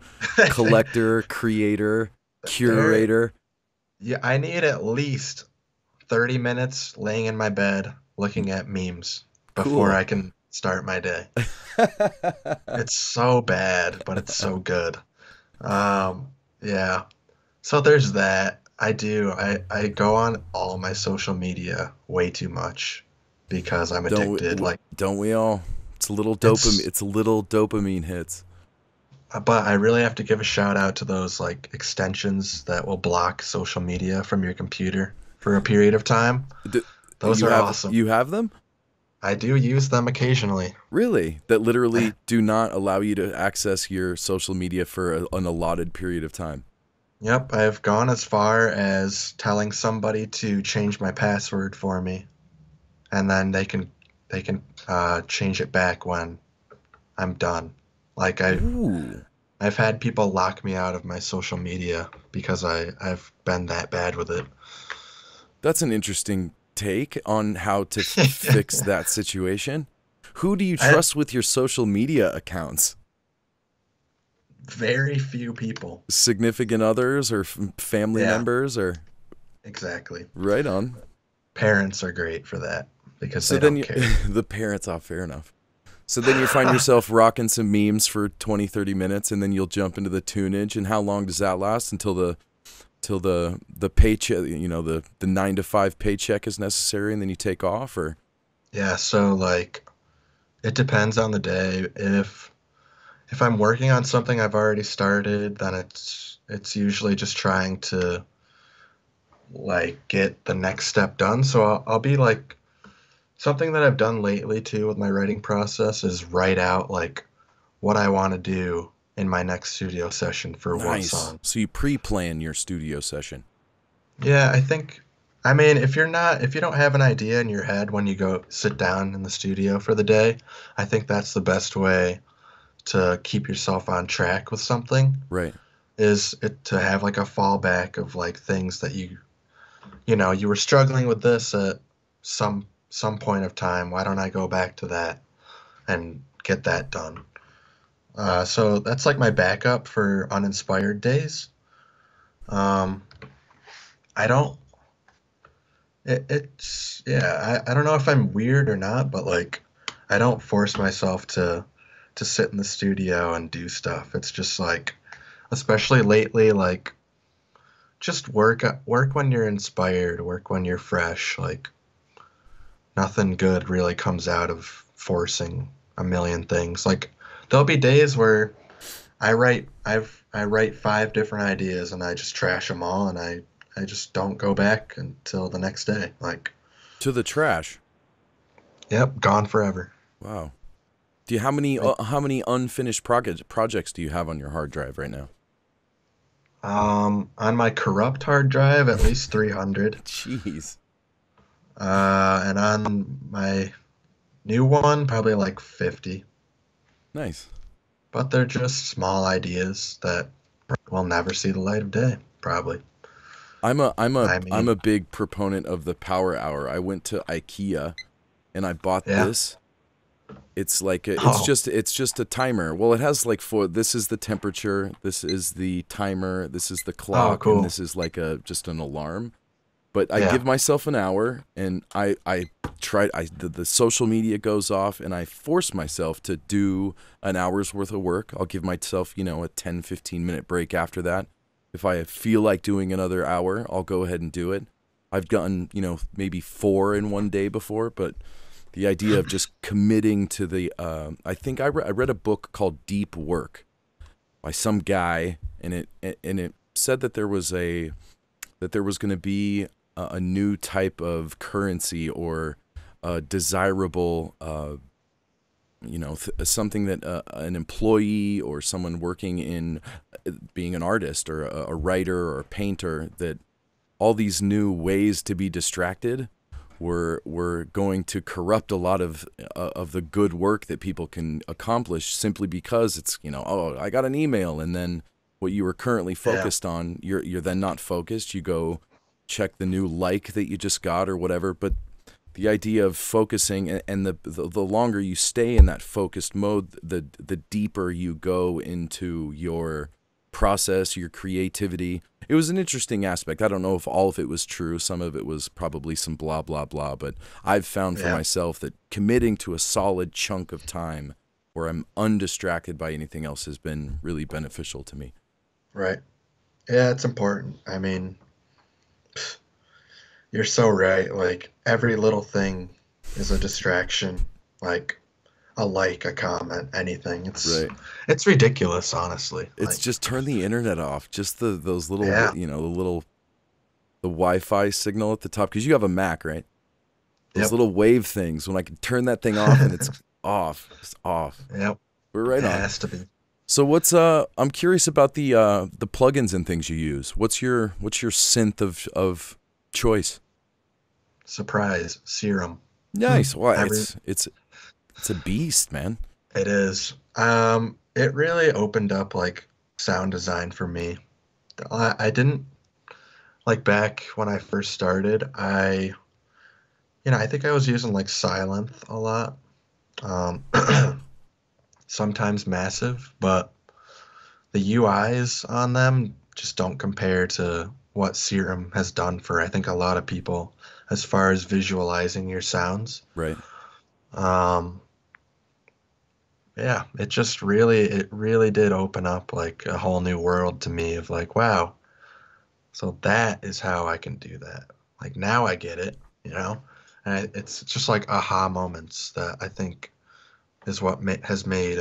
collector, creator, there curator. yeah, I need at least 30 minutes laying in my bed looking at memes before Cool. I can start my day. It's so bad, but it's so good. Um, yeah. So there's that. I go on all my social media way too much because I'm addicted. Like Don't we all? It's a little dopamine. it's It's a little dopamine hits. but I really have to give a shout out to those like extensions that will block social media from your computer for a period of time. D- Those are awesome. you have them? I do use them occasionally. Really? That literally do not allow you to access your social media for an allotted period of time. Yep, I've gone as far as telling somebody to change my password for me, and then they can change it back when I'm done. Like Ooh, I've had people lock me out of my social media because I've been that bad with it. that's an interesting take on how to fix that situation. Who do you I trust with your social media accounts? very few people. Significant others or family Yeah, members or exactly. right on. Parents are great for that because So they then don't you, care. the parents, oh, fair enough. So then you find yourself rocking some memes for 20, 30 minutes and then you'll jump into the tunage. And how long does that last until the paycheck, you know, the 9 to 5 paycheck is necessary and then you take off or Yeah, so like it depends on the day. If I'm working on something I've already started, then it's usually just trying to like get the next step done. So I'll be like something that I've done lately too with my writing process is write out like what I want to do in my next studio session for what nice. song. So you pre-plan your studio session. Yeah, I mean, if you don't have an idea in your head when you go sit down in the studio for the day, I think that's the best way to keep yourself on track with something Right. is it to have like a fallback of like things that you were struggling with this at some point of time. Why don't I go back to that and get that done? So that's like my backup for uninspired days. Um, I don't. It's yeah. I don't know if I'm weird or not, but like I don't force myself to sit in the studio and do stuff. It's just like, especially lately, like just work when you're inspired, work when you're fresh. Like nothing good really comes out of forcing a million things. Like there'll be days where I write five different ideas and I just trash them all and I just don't go back until the next day. Like, To the trash. yep, gone forever. Wow. Do you I, how many unfinished projects do you have on your hard drive right now? on my corrupt hard drive, at least 300. Jeez. And on my new one, probably like 50. Nice. But they're just small ideas that will never see the light of day, probably. I I'm mean, a big proponent of the power hour. I went to IKEA and I bought yeah. this. It's like Oh, it's just a timer. Well, it has like this is the temperature, this is the timer, this is the oh, clock, and cool. this is like a just an alarm. But I Yeah. give myself an hour and I try the social media goes off and I force myself to do an hour's worth of work. I'll give myself, you know, a 10, 15-minute break after that. If I feel like doing another hour, I'll go ahead and do it. I've gotten, maybe 4 in one day before, but the idea of just committing to the, I think I read a book called Deep Work by some guy, and it said that there was going to be a new type of currency, or a desirable, something that an employee or someone working in, being an artist or a writer or a painter, that all these new ways to be distracted were going to corrupt a lot of the good work that people can accomplish, simply because it's, oh, I got an email, and then what you were currently Yeah, focused on, you're then not focused. You go check the new like that you just got or whatever. But the idea of focusing, and the longer you stay in that focused mode, the deeper you go into your process, your creativity. It was an interesting aspect. I don't know if all of it was true. Some of it was probably some blah, blah, blah. But I've found for yeah, myself that committing to a solid chunk of time where I'm undistracted by anything else has been really beneficial to me. right. Yeah, it's important. I mean, you're so right. Like every little thing is a distraction. Like a comment, anything. Right. It's ridiculous, honestly. It's just turn the internet off. Just those little, Yeah, the Wi-Fi signal at the top, because you have a Mac, right? Those yep, little wave things. When I can turn that thing off and it's off, it's off. yep. We're right It on. has to be. So I'm curious about the plugins and things you use. What's your synth of choice? Surprise, serum. Nice. Well, Every it's a beast, man. it is. It really opened up like sound design for me. I didn't like back when I first started. I think I was using like Sylenth a lot. Um, sometimes massive, but the UIs on them just don't compare to what Serum has done for I think a lot of people as far as visualizing your sounds. Right. Um, yeah, it really did open up like a whole new world to me of like, wow, so that is how I can do that. Like now I get it, you know? And it's just like aha moments that I think is has made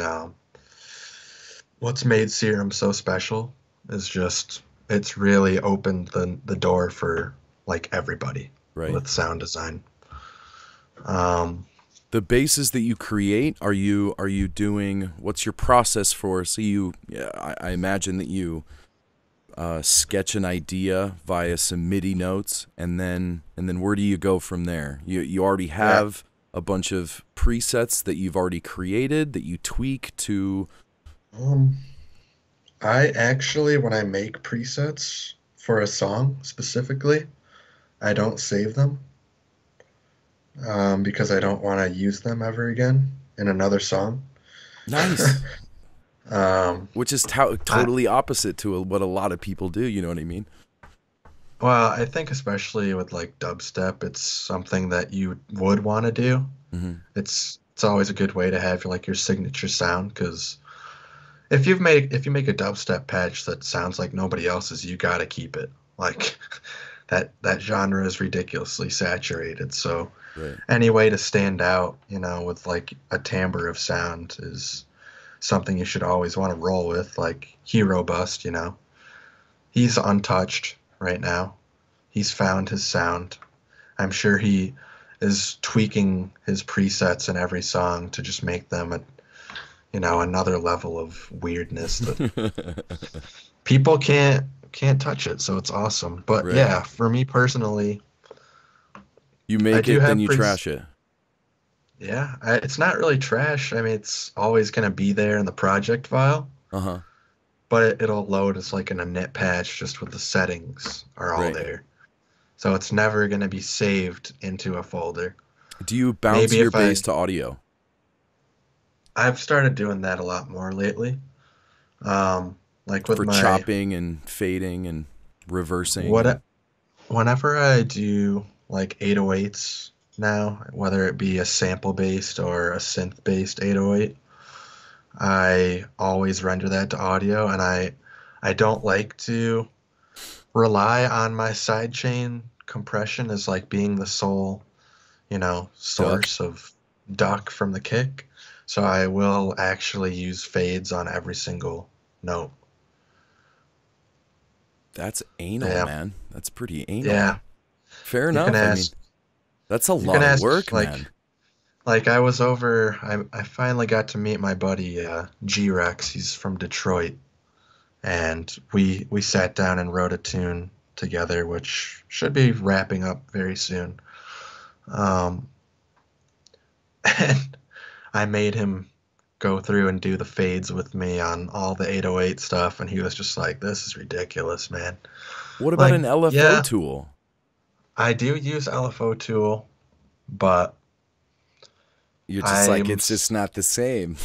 what's made Serum so special is just it's really opened the door for like everybody Right. with sound design. Um, The bases that you create, are you doing, what's your process for? So yeah, I imagine that you sketch an idea via some MIDI notes, and then where do you go from there? You already yeah, have a bunch of presets that you've already created that you tweak to. um, I actually when I make presets for a song specifically, I don't save them because I don't want to use them ever again in another song. Nice. Um, Which is I totally opposite to what a lot of people do. You know what I mean? well, I think especially with like dubstep, it's something that you would want to do. Hmm. It's always a good way to have like your signature sound because if you make a dubstep patch that sounds like nobody else's, you gotta keep it. Like that genre is ridiculously saturated. So Right. any way to stand out, with like a timbre of sound is something you should always want to roll with. Like Hero Bust, he's untouched right now. He's found his sound. I'm sure he is tweaking his presets in every song to just make them another level of weirdness that people can't touch it, so it's awesome. But Right. yeah, for me personally, You I make do it, then have you pres trash it. yeah, it's not really trash. I mean, it's always gonna be there in the project file, Uh huh. but it'll load as like in a net patch just with the settings are all Right. there. So it's never gonna be saved into a folder. Do you bounce Maybe your if bass to audio I've started doing that a lot more lately. Like with for my chopping and fading and reversing and what whenever I do like 808s now, whether it be a sample based or a synth based 808, I always render that to audio and I don't like to rely on my sidechain compression as like being the sole, Duck. source of duck from the kick. So I will actually use fades on every single note. That's anal, Yeah, man. That's pretty anal. yeah. Fair You can enough. I mean, ask. that's a You can lot of ask work, man. like I was over. I finally got to meet my buddy G Rex. He's from Detroit, and we sat down and wrote a tune together, which should be wrapping up very soon. Um, and I made him go through and do the fades with me on all the 808 stuff, and he was just like, "This is ridiculous, man." What about Like, an LFO yeah, tool? I do use LFO tool, but You're just like, I'm it's just not the same.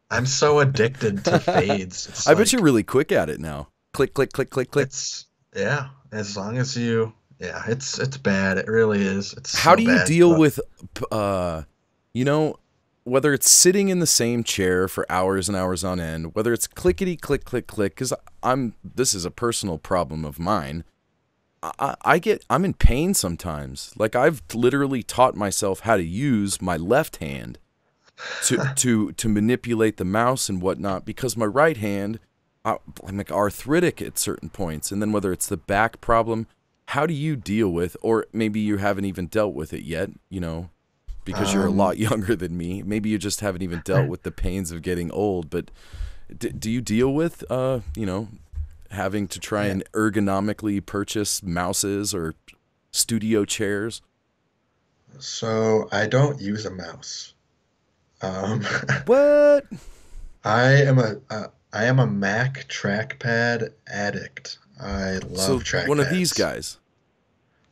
I'm so addicted to fades. It's I bet you're like really quick at it now. Click, click, click, click, click. it's yeah, as long as yeah, it's bad. It really is. It's How so do you bad, deal but with, uh, you know, whether it's sitting in the same chair for hours and hours on end, whether it's clickety click click click, because this is a personal problem of mine. I'm in pain sometimes. Like I've literally taught myself how to use my left hand to manipulate the mouse and whatnot because my right hand, I'm like arthritic at certain points. And then whether it's the back problem, how do you deal with, or maybe you haven't even dealt with it yet, because you're a um lot younger than me. Maybe you just haven't even dealt with the pains of getting old. But do you deal with, having to try yeah. and ergonomically purchase mouses or studio chairs? So I don't use a mouse. Um, What? I am a Mac trackpad addict. I So love one of these trackpads. guys.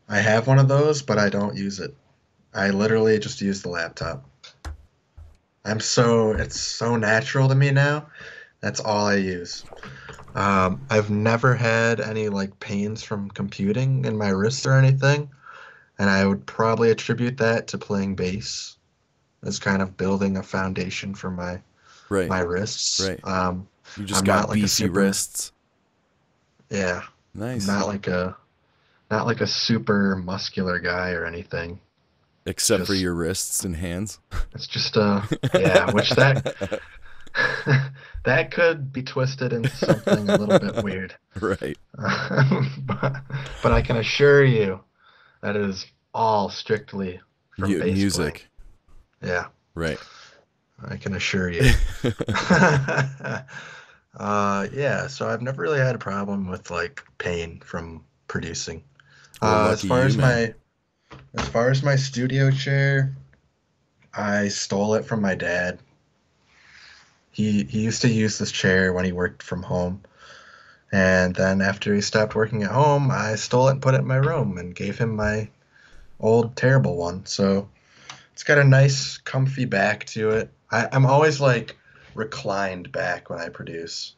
I have one of those, but I don't use it. I literally just use the laptop. It's so natural to me now. That's all I use. I've never had any like pains from computing in my wrists or anything, and I would probably attribute that to playing bass as kind of building a foundation for Right, my wrists. right. You just I'm got not like a beefy super, wrists. yeah, I'm Nice. not like a super muscular guy or anything. It's Except for just your wrists and hands. it's just yeah, which that that could be twisted into something a little bit weird. Right. but, but I can assure you that it is all strictly from bass playing. Music. Yeah, Right. I can assure you. Yeah, so I've never really had a problem with like pain from producing. Well, Uh, as lucky far you, as man. my as far as my studio chair, I stole it from my dad. He used to use this chair when he worked from home. And then after he stopped working at home, I stole it and put it in my room and gave him my old terrible one. So it's got a nice comfy back to it. I'm always like reclined back when I produce.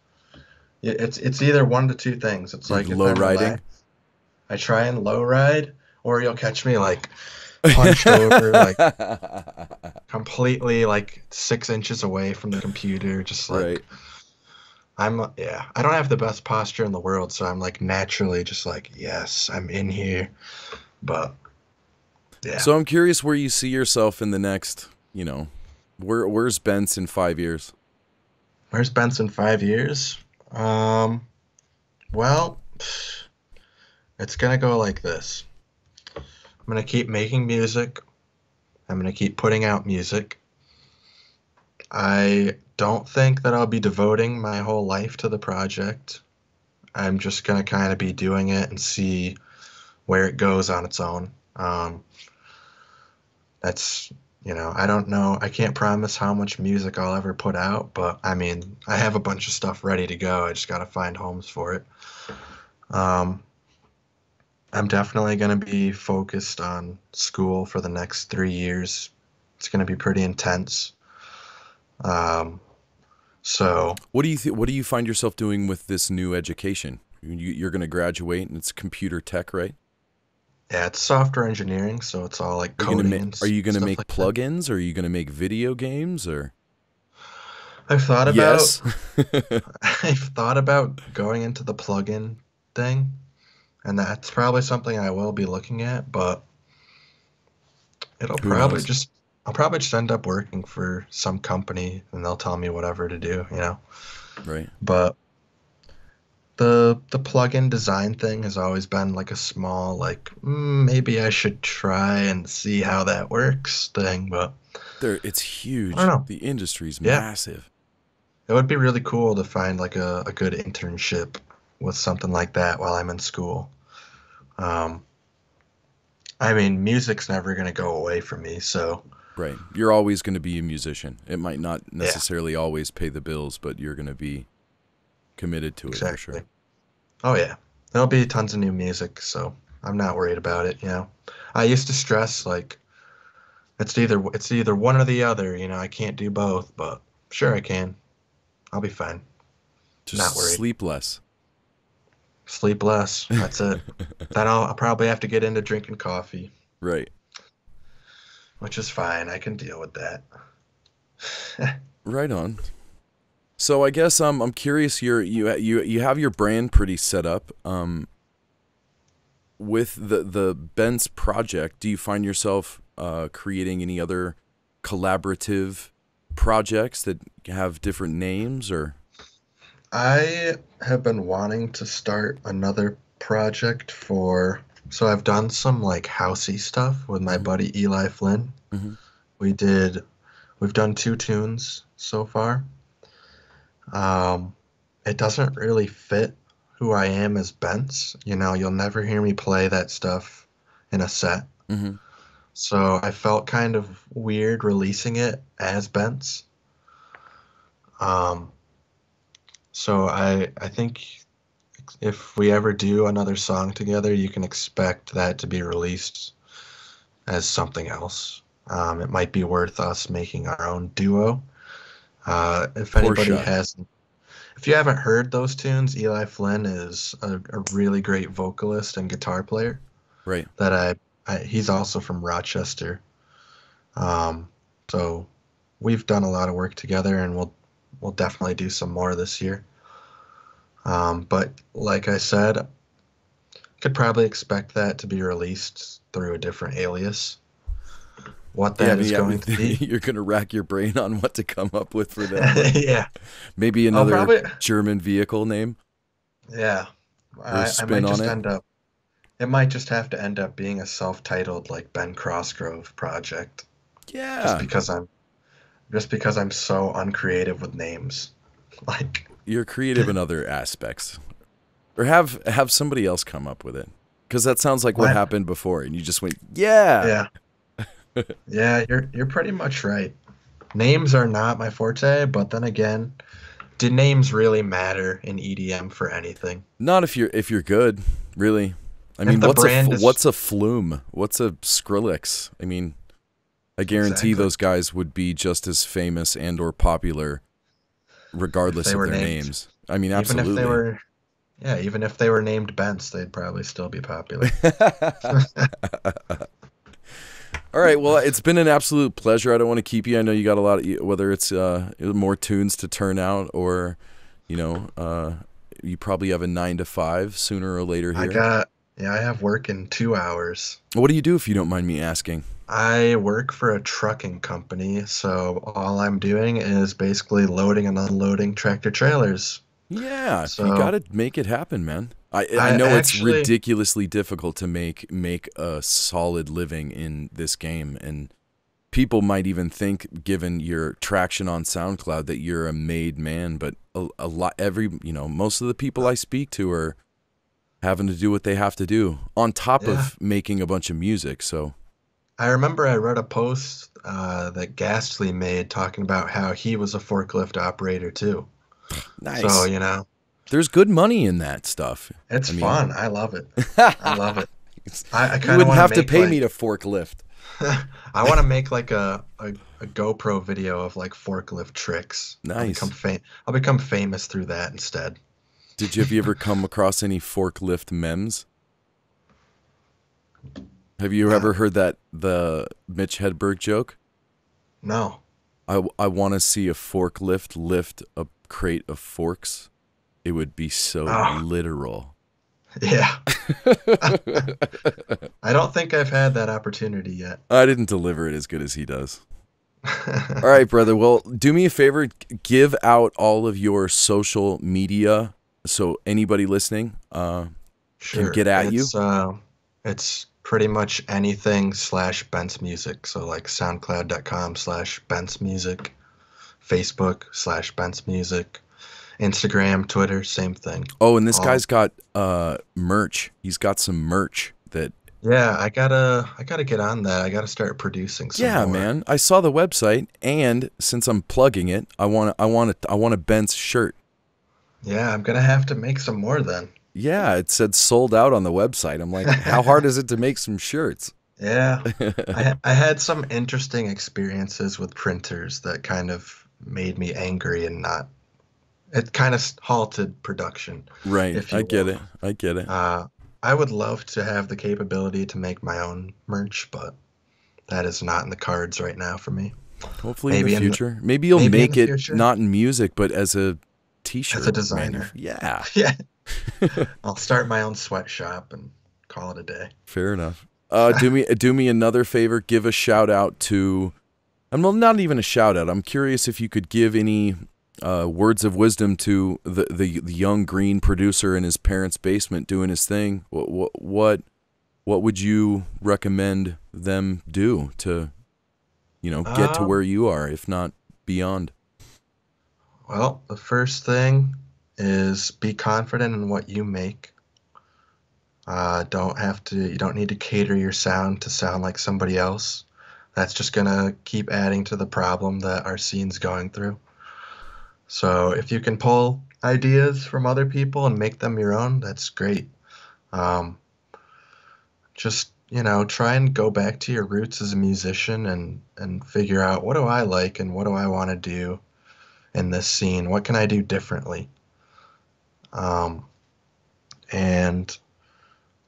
It's either one to two things. It's You like if low I'm riding. relaxed, I try and low ride, or you'll catch me like hunched over, like completely like 6 inches away from the computer, just like Right. yeah, I don't have the best posture in the world, so I'm like naturally just like, yes, I'm in here. But yeah, So I'm curious where you see yourself in the next, where's BENTZ in 5 years? where's Benson 5 years? Um, well, it's gonna go like this. I'm gonna keep making music. I'm gonna keep putting out music. I don't think that I'll be devoting my whole life to the project. I'm just gonna kind of be doing it and see where it goes on its own. That's, I don't know. I can't promise how much music I'll ever put out, but I mean, I have a bunch of stuff ready to go. I just got to find homes for it. Um, I'm definitely going to be focused on school for the next 3 years. It's going to be pretty intense. Um, so, What do you find yourself doing with this new education? You're going to graduate and it's computer tech, right? yeah, it's software engineering, so it's all like coding and Are you going to stuff make like that. plugins, or are you going to make video games, or I've thought about yes? I've thought about going into the plugin thing. and that's probably something I will be looking at, but it'll Who probably knows? just I'll probably just end up working for some company and they'll tell me whatever to do, you know. Right. But the plugin design thing has always been like a small like maybe I should try and see how that works thing, but It's I don't huge. know. The industry's Yeah, massive. it would be really cool to find like a good internship with something like that while I'm in school. Um, I mean, music's never gonna go away from me, so Right. You're always going to be a musician. It might not yeah, necessarily always pay the bills, but you're going to be committed to it for exactly. sure. Oh yeah, there'll be tons of new music, so I'm not worried about it, you know. I used to stress like it's either one or the other, you know, I can't do both, but sure I can. I'll be fine. Just Not worried. sleep less. Sleep less. That's it. Then I'll probably have to get into drinking coffee, Right. which is fine. I can deal with that. Right on. So I guess I'm curious. You have your brand pretty set up. With the BENTZ project, do you find yourself creating any other collaborative projects that have different names or? I have been wanting to start another project so I've done some like housey stuff with my Hmm. buddy Eli Flynn. Hmm. We did, we've done two tunes so far. Um, it doesn't really fit who I am as BENTZ. You know, you'll never hear me play that stuff in a set. Hmm. So I felt kind of weird releasing it as BENTZ. Um, so I think if we ever do another song together, you can expect that to be released as something else. It might be worth us making our own duo. If anybody Portia. has If you haven't heard those tunes, Eli Flynn is a really great vocalist and guitar player Right. that he's also from Rochester. Um, so we've done a lot of work together and we'll definitely do some more this year. But like I said, could probably expect that to be released through a different alias. What Yeah, I that mean, is yeah, going to be, you're gonna rack your brain on what to come up with for them. Like yeah, maybe I'll another probably, German vehicle name yeah, or a I spin might on just it. end up It might just have to end up being a self-titled like Ben Crossgrove project, just Yeah, because I'm just because I'm so uncreative with names. Like, you're creative in other aspects, or have somebody else come up with it, because that sounds like what what? happened before, and you just went, yeah. Yeah, yeah, you're pretty much right. Names are not my forte, but then again, do names really matter in EDM for anything? Not if you're good, really. I If mean, the brand is what's a flume? What's a Skrillex? I mean, I guarantee exactly those guys would be just as famous and or popular if regardless they of were their named, names. I mean, even if they absolutely. were, yeah, even if they were named Bents, they'd probably still be popular. All right. Well, it's been an absolute pleasure. I don't want to keep you. I know you got a lot of, whether it's more tunes to turn out or, you know, you probably have a 9 to 5 sooner or later I here. got, yeah, I have work in 2 hours. What do you do if you don't mind me asking? I work for a trucking company, so all I'm doing is basically loading and unloading tractor trailers. Yeah, you got So to make it happen, man. I I know it's actually, ridiculously difficult to make a solid living in this game, and people might even think, given your traction on SoundCloud, that you're a made man. But a lot, most of the people I speak to are having to do what they have to do on top yeah, of making a bunch of music. So I remember I read a post that Ghastly made talking about how he was a forklift operator too. So, nice. you know, There's good money in that stuff. it's I mean, fun. I love it. I love it. I you kind of wouldn't want to have to make pay me like to forklift. I want to make like a GoPro video of like forklift tricks. Nice. I'll become famous through that instead. Have you ever come across any forklift memes? Have you Uh, ever heard the Mitch Hedberg joke? no. I want to see a forklift lift a crate of forks. It would be so Oh, literal. Yeah. I don't think I've had that opportunity yet. I didn't deliver it as good as he does. All right, brother. Well, do me a favor. Give out all of your social media so anybody listening can Sure. get at you. It's pretty much anything slash BENTZ music. So like SoundCloud.com slash BENTZ music, Facebook slash BENTZ music, Instagram, Twitter, same thing. Oh, and this All guy's got merch. He's got some merch that Yeah, I gotta get on that. I gotta start producing some yeah, more. man. I saw the website and since I'm plugging it, I want a BENTZ shirt. Yeah, I'm gonna have to make some more then. Yeah, it said sold out on the website. I'm like, how hard is it to make some shirts? Yeah. I had some interesting experiences with printers that kind of made me angry and not it kind of halted production, Right. if I you get will. it. I get it. Uh, I would love to have the capability to make my own merch, but that is not in the cards right now for me. Hopefully in the Maybe in the, future. Maybe you'll maybe in the make it future not in music, but as a as a t-shirt designer. Yeah. Yeah, I'll start my own sweatshop and call it a day. Fair enough. Do me another favor. Give a shout out to, and well, not even a shout out. I'm curious if you could give any words of wisdom to the young green producer in his parents' basement doing his thing. What would you recommend them do to get to where Um, you are, if not beyond? well, the first thing is be confident in what you make. You don't need to cater your sound to sound like somebody else. That's just gonna keep adding to the problem that our scene's going through. So if you can pull ideas from other people and make them your own, that's great. Um, just, try and go back to your roots as a musician and figure out what do I like and what do I want to do in this scene? What can I do differently? Um, and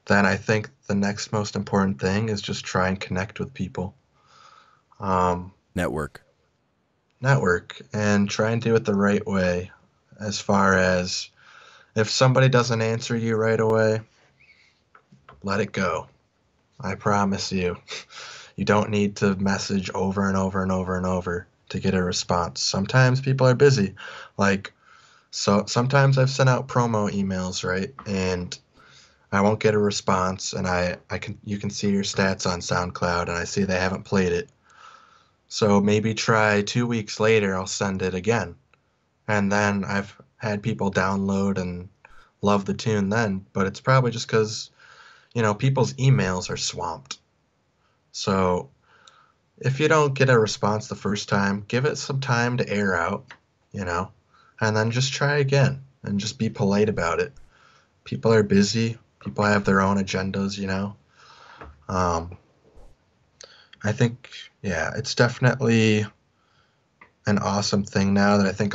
then I think the next most important thing is just try and connect with people. Um, Network. Network and try and do it the right way. As far as if somebody doesn't answer you right away, let it go. I promise you. You don't need to message over and over and over and over to get a response. Sometimes people are busy. Like, so sometimes I've sent out promo emails, right? And I won't get a response and I can you can see your stats on SoundCloud and I see they haven't played it. So maybe try 2 weeks later, I'll send it again. And then I've had people download and love the tune then, but it's probably just because, people's emails are swamped. So if you don't get a response the first time, give it some time to air out, you know, and then just try again and just be polite about it. People are busy, people have their own agendas. Um, I think, yeah, it's definitely an awesome thing now that I think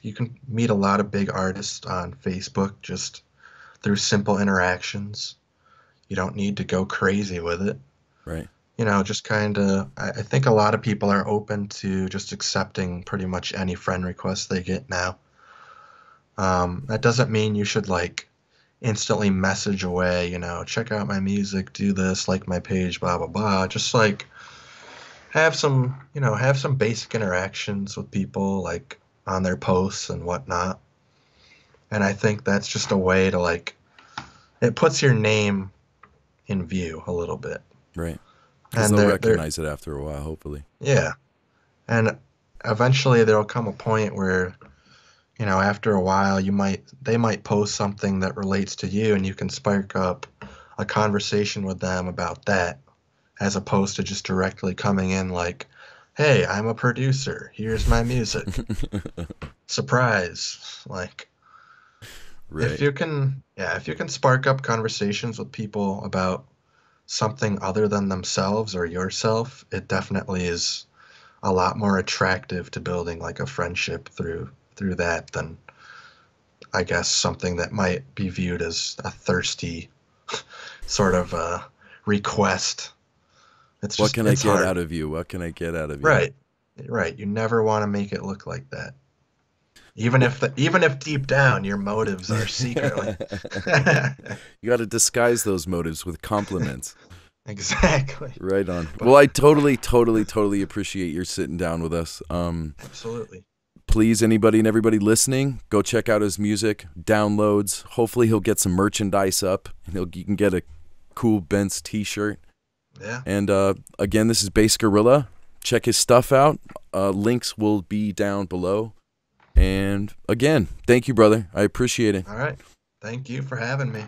you can meet a lot of big artists on Facebook just through simple interactions. You don't need to go crazy with it. Right. Just kind of, I think a lot of people are open to just accepting pretty much any friend request they get now. That doesn't mean you should like instantly message away, check out my music, do this, like my page, blah, blah, blah. Just like have some basic interactions with people like on their posts and whatnot. And I think that's just a way to like, it puts your name in view a little bit. Right. Because And they'll they're recognize it after a while, hopefully. yeah. And eventually there'll come a point where, after a while they might post something that relates to you and you can spark up a conversation with them about that as opposed to just directly coming in like, "Hey, I'm a producer. Here's my music." Surprise. Like if Right. you can, yeah, if you can spark up conversations with people about something other than themselves or yourself, it definitely is a lot more attractive to building like a friendship through that than I guess something that might be viewed as a thirsty sort of request. What can I It's get hard. out of you? What can I get out of you? Right. Right. You never want to make it look like that. Even if deep down your motives are secretly. You got to disguise those motives with compliments. Exactly. Right on. But Well, I totally appreciate your sitting down with us. absolutely. Please, anybody and everybody listening, go check out his music, downloads. Hopefully he'll get some merchandise up and you can get a cool BENTZ t-shirt. Yeah. And again, this is Bass Gorilla. Check his stuff out. Links will be down below. And again, thank you, brother. I appreciate it. All right. Thank you for having me.